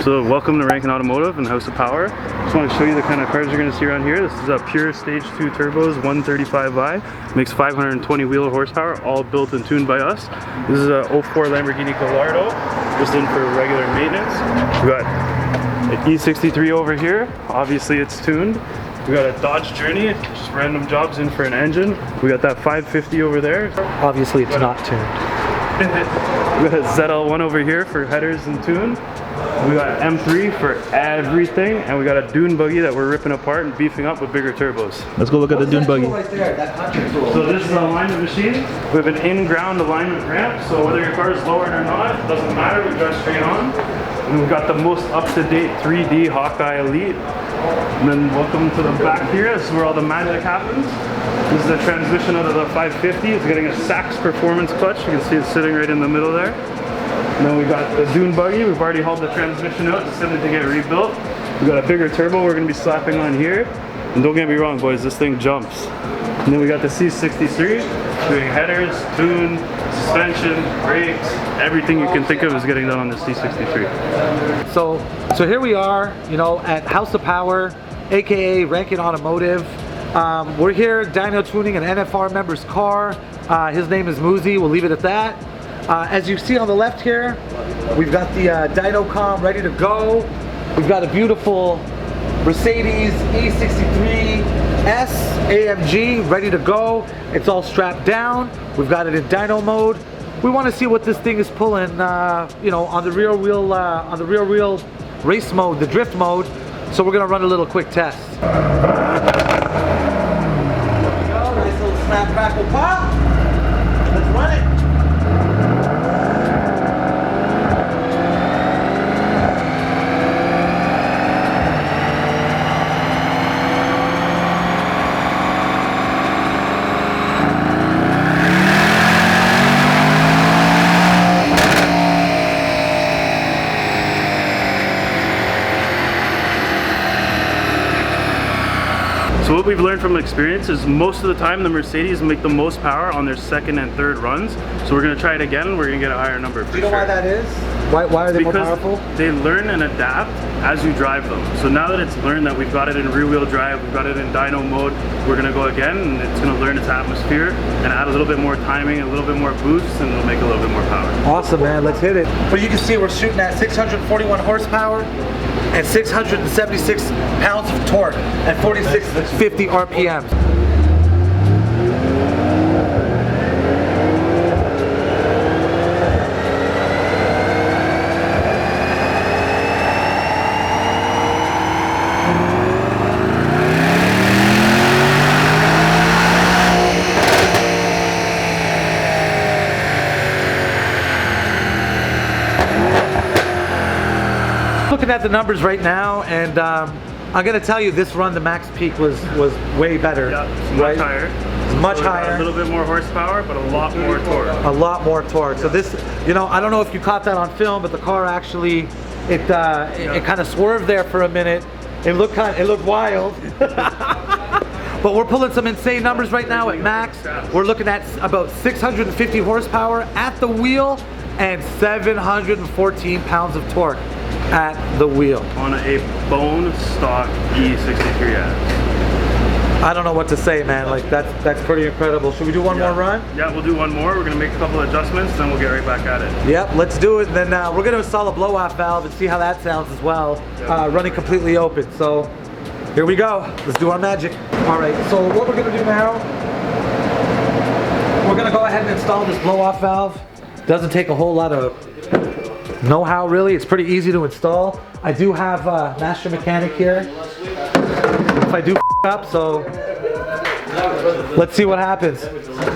So welcome to Rankin Automotive and House of Power. Just want to show you the kind of cars you're going to see around here. This is a pure Stage 2 turbos 135i. Makes 520 wheel horsepower, all built and tuned by us. This is a 04 Lamborghini Gallardo, just in for regular maintenance. We got an E63 over here. Obviously it's tuned. We got a Dodge Journey, just random jobs in for an engine. We got that 550 over there. Obviously it's not tuned. We got a ZL1 over here for headers and tune. We got M3 for everything, and we got a dune buggy that we're ripping apart and beefing up with bigger turbos. Let's go look at the dune buggy. Right there, that hunting tool. So this is an alignment machine. We have an in-ground alignment ramp, so whether your car is lowered or not, it doesn't matter, we drive straight on. And we've got the most up-to-date 3D Hawkeye Elite. And then welcome to the back here. This is where all the magic happens. This is the transmission out of the 550. It's getting a Sachs performance clutch. You can see it sitting right in the middle there. And then we got the dune buggy. We've already hauled the transmission out to send it to get rebuilt. We got a bigger turbo we're going to be slapping on here. And don't get me wrong, boys, this thing jumps. And then we got the C63 doing headers, tune, suspension, brakes, everything you can think of is getting done on the C63. So here we are, you know, at House of Power, aka Rankin Automotive. We're here dyno tuning an NFR member's car. His name is Muzi. We'll leave it at that. As you see on the left here, we've got the Dyno ready to go. We've got a beautiful Mercedes E63 S AMG ready to go. It's all strapped down. We've got it in dyno mode. We want to see what this thing is pulling, you know, on the rear wheel race mode, the drift mode. So we're gonna run a little quick test. There we go, nice little snap, crackle, pop. Let's run it. So what we've learned from experience is most of the time the Mercedes make the most power on their second and third runs. So we're going to try it again. We're going to get a higher number for sure. Do you know why that is? Why are they more powerful? They learn and adapt as you drive them. So now that it's learned that we've got it in rear wheel drive, we've got it in dyno mode, we're going to go again and it's going to learn its atmosphere and add a little bit more timing, a little bit more boost, and it'll make a little bit more power. Awesome, man. Let's hit it. But you can see we're shooting at 641 horsepower and 676 pounds of torque at 4650 RPMs. Looking at the numbers right now, and I'm gonna tell you, this run, the max peak was way better. Yeah, it's much higher. It's much higher. A little bit more horsepower, but a lot more torque. A lot more torque. So this, you know, I don't know if you caught that on film, but the car actually, it kind of swerved there for a minute. It looked wild. But we're pulling some insane numbers right now at max. We're looking at about 650 horsepower at the wheel and 714 pounds of torque at the wheel. On a bone stock E63 S. I don't know what to say, man. Like that's pretty incredible. Should we do one more run? Yeah, we'll do one more. We're gonna make a couple of adjustments, then we'll get right back at it. Yep, let's do it. Then we're gonna install a blow-off valve and see how that sounds as well, running completely open. So here we go. Let's do our magic. All right. So what we're gonna do now? We're gonna go ahead and install this blow-off valve. Doesn't take a whole lot of know-how, really. It's pretty easy to install. I do have a master mechanic here if I do up, so let's see what happens.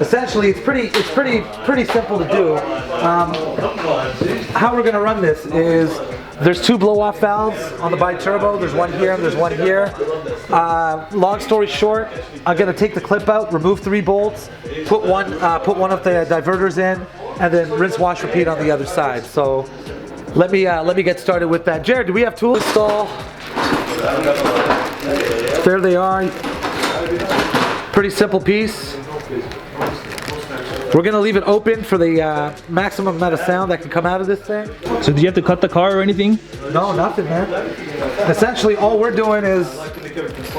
Essentially, it's pretty simple to do. How we're gonna run this is there's two blow-off valves on the bi-turbo. There's one here and there's one here. Long story short, I'm gonna take the clip out, remove 3 bolts, put one of the diverters in, and then rinse, wash, repeat on the other side. So let me get started with that. Jared, do we have tools to install? There they are. Pretty simple piece. We're gonna leave it open for the maximum amount of sound that can come out of this thing. So do you have to cut the car or anything? No, nothing, man. Essentially, all we're doing is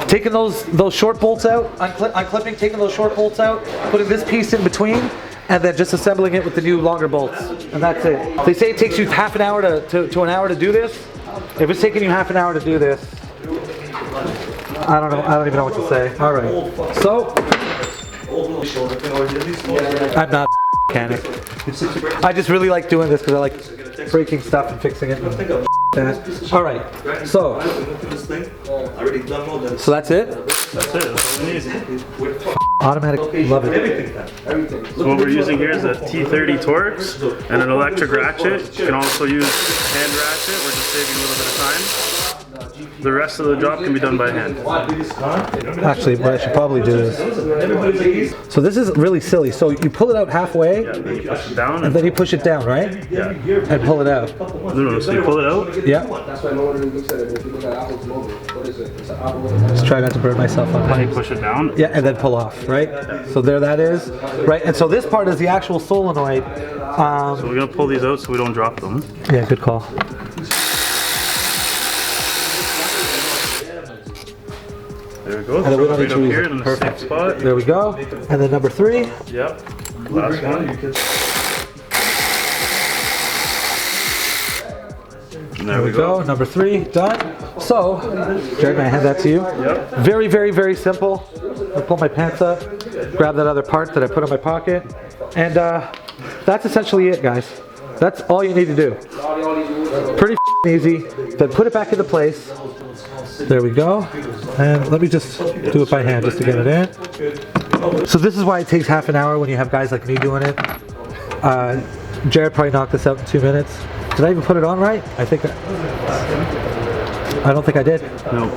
taking those short bolts out, unclipping, taking those short bolts out, putting this piece in between, and then just assembling it with the new longer bolts. And that's it. They say it takes you half an hour to an hour to do this. If it's taking you half an hour to do this, I don't know. I don't even know what to say. All right. So, I'm not a mechanic. I just really like doing this because I like breaking stuff and fixing it. All right. So that's it. That's it. That's all we need. Automatic, love it. So what we're using here is a T30 Torx and an electric ratchet. You can also use hand ratchet. We're just saving a little bit of time. The rest of the job can be done by hand. Actually, what I should probably do is, so this is really silly. So you pull it out halfway, Yeah, then you push it down. and then you push it down, right? Yeah. And pull it out. No, so you pull it out. Yeah. Just try not to burn myself on Then that. you push it down. Yeah, and then pull off, right? So there that is, right? And so this part is the actual solenoid. So we're gonna pull these out so we don't drop them. Yeah, good call. There we go. And then we don't Right need up to use here it. in the Perfect. safe spot. There we go. And then number 3. Yep. Last one. And there we go. Number 3, done. So, Jared, may I hand that to you? Yep. Very, very, very simple. I pull my pants up, grab that other part that I put in my pocket, and that's essentially it, guys. That's all you need to do. Pretty easy. Then put it back into place. There we go. And let me just do it by hand just to get it in. So this is why it takes half an hour when you have guys like me doing it. Jared probably knocked this out in 2 minutes. Did I even put it on right? I don't think I did. No.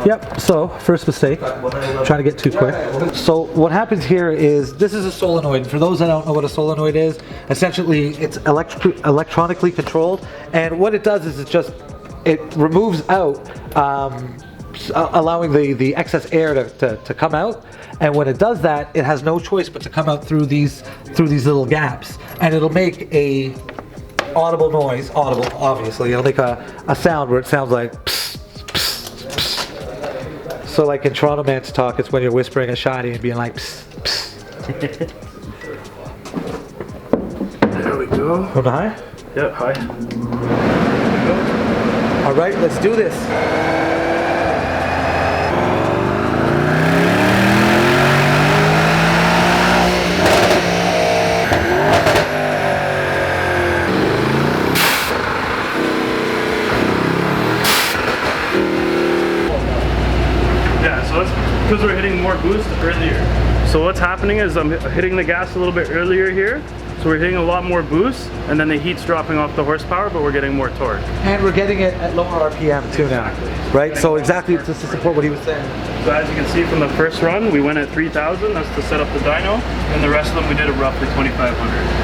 Yep, so first mistake, trying to get too quick. So what happens here is, this is a solenoid. For those that don't know what a solenoid is, essentially it's electronically controlled, and what it does is it removes out, allowing the excess air to come out, and when it does that, it has no choice but to come out through these little gaps, and it'll make a audible noise, obviously, it'll make a sound where it sounds like psst, psst, psst. So like in Toronto man's talk, it's when you're whispering a shotty and being like psst, psst. There we go. From the high? Yep, hi. All right, let's do this. Because we're hitting more boost earlier. So what's happening is I'm hitting the gas a little bit earlier here. So we're hitting a lot more boost, and then the heat's dropping off the horsepower, but we're getting more torque. And we're getting it at lower RPM too now, right? So exactly just to support what he was saying. So as you can see from the first run, we went at 3,000. That's to set up the dyno, and the rest of them we did at roughly 2,500.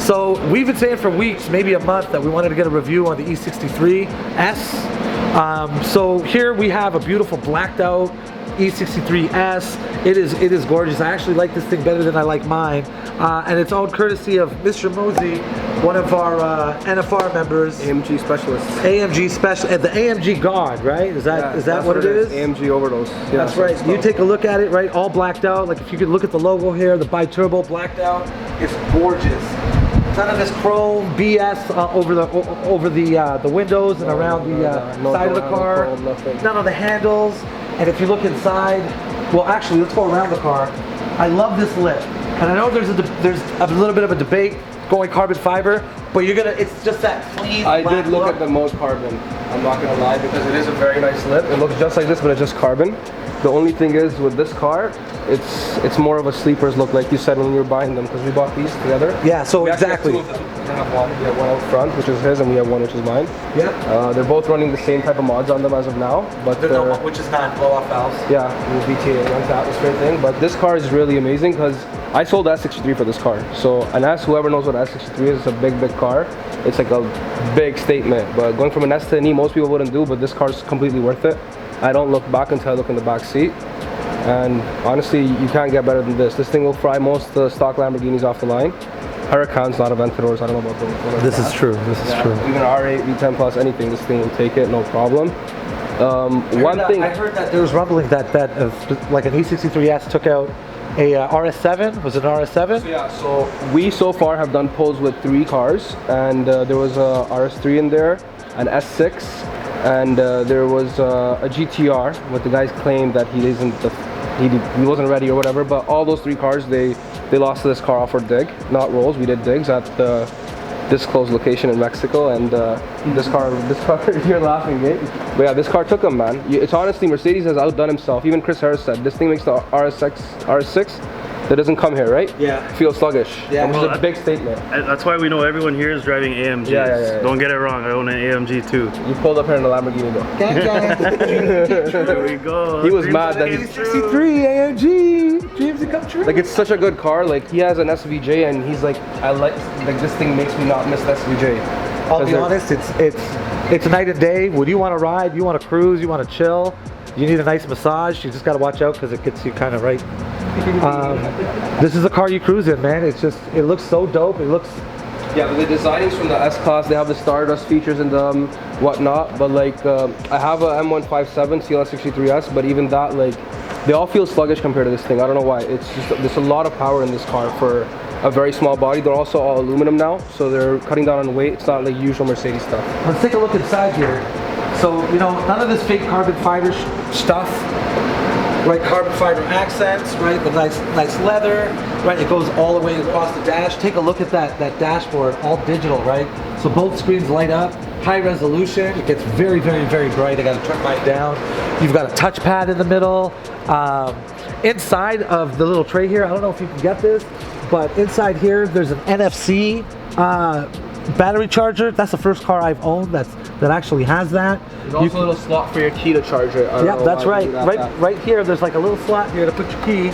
So we've been saying for weeks, maybe a month, that we wanted to get a review on the E63 S. So here we have a beautiful blacked out E63 S. It is gorgeous. I actually like this thing better than I like mine. And it's all courtesy of Mr. Mosey, one of our NFR members. AMG specialist. AMG special, the AMG God, right? Is that what it is? AMG overdose. Yeah, that's right. You take a look at it, right? All blacked out. Like if you could look at the logo here, the bi-turbo blacked out. It's gorgeous. None of this chrome BS over the windows and around the side of the car. None of the handles. And if you look inside, well, actually, let's go around the car. I love this lip, and I know there's a little bit of a debate going carbon fiber. but you're gonna, it's just that clean I black did look look. at the mode carbon. I'm not gonna lie, because it is a very nice lip. It looks just like this, but it's just carbon. The only thing is with this car, it's more of a sleeper's look, like you said when we were buying them, because we bought these together. Yeah, so We actually exactly. have two of them. We have one out front, which is his, and we have one which is mine. Yeah. They're both running the same type of mods on them as of now, but Which is not blow off valves. yeah, the VTA runs the atmosphere thing. But this car is really amazing because I sold the S63 for this car. So, and as whoever knows what S63 is, it's a big car. It's like a big statement. But going from an S to an E, most people wouldn't do, but this car is completely worth it. I don't look back until I look in the back seat. And honestly, you can't get better than this. This thing will fry most of the stock Lamborghinis off the line. Huracan's not Aventadors, I don't know about those. This is true. This is true. Even R8, V10 Plus, anything, this thing will take it, no problem. One thing. I heard that there was rumbling that like an E63 S took out a RS7. Was it an RS7? So yeah, so we so far have done polls with 3 cars, and there was a RS3 in there, an S6, and there was a GTR. What the guys claimed that he wasn't ready or whatever. But all those 3 cars, they lost to this car off our dig, not rolls. We did digs at the disclosed location in Mexico, and this car, you're laughing, mate. But yeah, this car took him, man. It's honestly, Mercedes has outdone himself. Even Chris Harris said this thing makes the RS6 that doesn't come here, right? Yeah. Feel sluggish. Yeah. Which is a big statement. That's why we know everyone here is driving AMGs. Yeah. Don't get it wrong, I own an AMG too. You pulled up here in a Lamborghini though. There we go. He was mad that Dreams he's came true. 63 AMG. Dreams to come true. like, it's such a good car. Like, he has an SVJ, and he's like, like this thing makes me not miss the SVJ. I'll be honest, it's night and day. When you want to ride, you want to cruise, you want to chill, you need a nice massage, you just got to watch out because it gets you kind of right. This is a car you cruise in, man. It's just, it looks so dope. It looks... Yeah, but the designing's from the S-Class. They have the Stardust features in them, whatnot. But like, I have a M157 CLS63 S, but even that, like, they all feel sluggish compared to this thing. I don't know why. It's just, there's a lot of power in this car for a very small body. They're also all aluminum now, so they're cutting down on weight. It's not like usual Mercedes stuff. Let's take a look inside here. So, you know, none of this fake carbon fiber stuff, right? Carbon fiber accents, right? The nice leather, right? It goes all the way across the dash. Take a look at that dashboard, all digital, right? So both screens light up, high resolution. It gets very, very, very bright. I got to turn mine down. You've got a touchpad in the middle. Inside of the little tray here, I don't know if you can get this, but inside here, there's an NFC battery charger. That's the first car I've owned that actually has that. There's also a little slot for your key to charge it. Yeah, that's right. Right here, there's like a little slot here to put your key.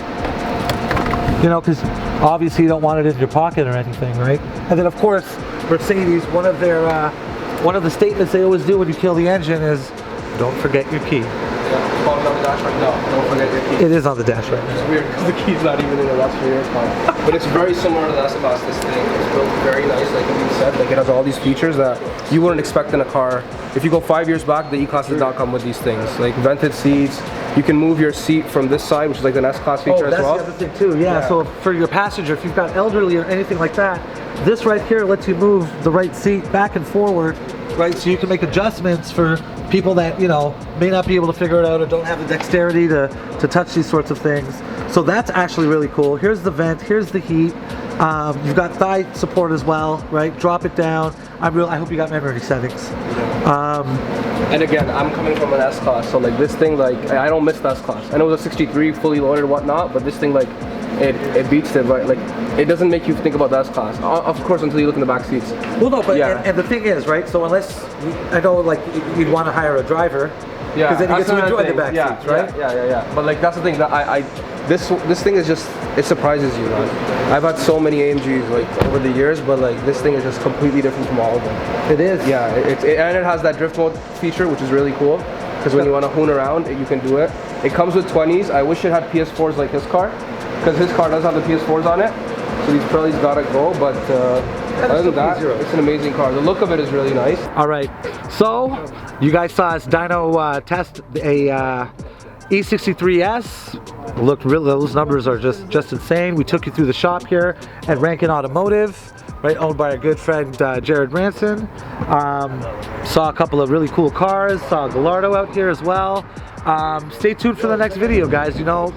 You know, because obviously you don't want it in your pocket or anything, right? And then of course, Mercedes, one of the statements they always do when you kill the engine is, don't forget your key. Yeah, it's on the dash right now. Don't forget your key. It is on the dash right now. It's weird because the key's not even in it. That's for your car. But it's very similar to the S-Class, this thing. It's built very nice, like you said. Like, it has all these features that you wouldn't expect in a car. If you go 5 years back, the E-Class did not come with these things. Like vented seats. You can move your seat from this side, which is like an S-Class feature as well. Oh, that's the other thing too. Yeah, so for your passenger, if you've got elderly or anything like that, this right here lets you move the right seat back and forward, right? So you can make adjustments for people that, you know, may not be able to figure it out or don't have the dexterity to touch these sorts of things. So that's actually really cool. Here's the vent, here's the heat. You've got thigh support as well, right? Drop it down. I hope you got memory settings. And again, I'm coming from an S-Class, so like this thing, like, I don't miss the S-Class. I know it was a 63 fully loaded and whatnot, but this thing, like, it beats it, right? Like, it doesn't make you think about the S-Class. Of course, until you look in the back seats. Well, no, but yeah. and the thing is, right? So unless, I know, like, you'd want to hire a driver, Yeah, because then you get to enjoy the back seats, right? Yeah. But like, that's the thing that this thing is just, it surprises you, man. I've had so many AMGs like over the years, but like this thing is just completely different from all of them. It is. Yeah, and it has that drift mode feature, which is really cool. Because when you want to hoon around, you can do it. It comes with 20s. I wish it had PS4s like his car, because his car does have the PS4s on it. So these probably's gotta go, but other than that, it's an amazing car. The look of it is really nice. All right, so you guys saw us dyno test a E63 S. Looked really, those numbers are just insane. We took you through the shop here at Rankin Automotive. right, owned by our good friend Jared Ranson. Saw a couple of really cool cars, saw a Gallardo out here as well. Stay tuned for the next video, guys. You know,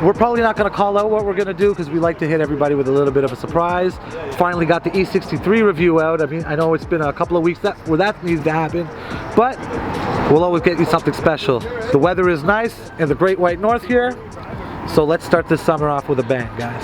we're probably not going to call out what we're going to do because we like to hit everybody with a little bit of a surprise. Finally got the E63 review out. I mean, I know it's been a couple of weeks where that needs to happen, but we'll always get you something special. The weather is nice in the Great White North here, so let's start this summer off with a bang, guys.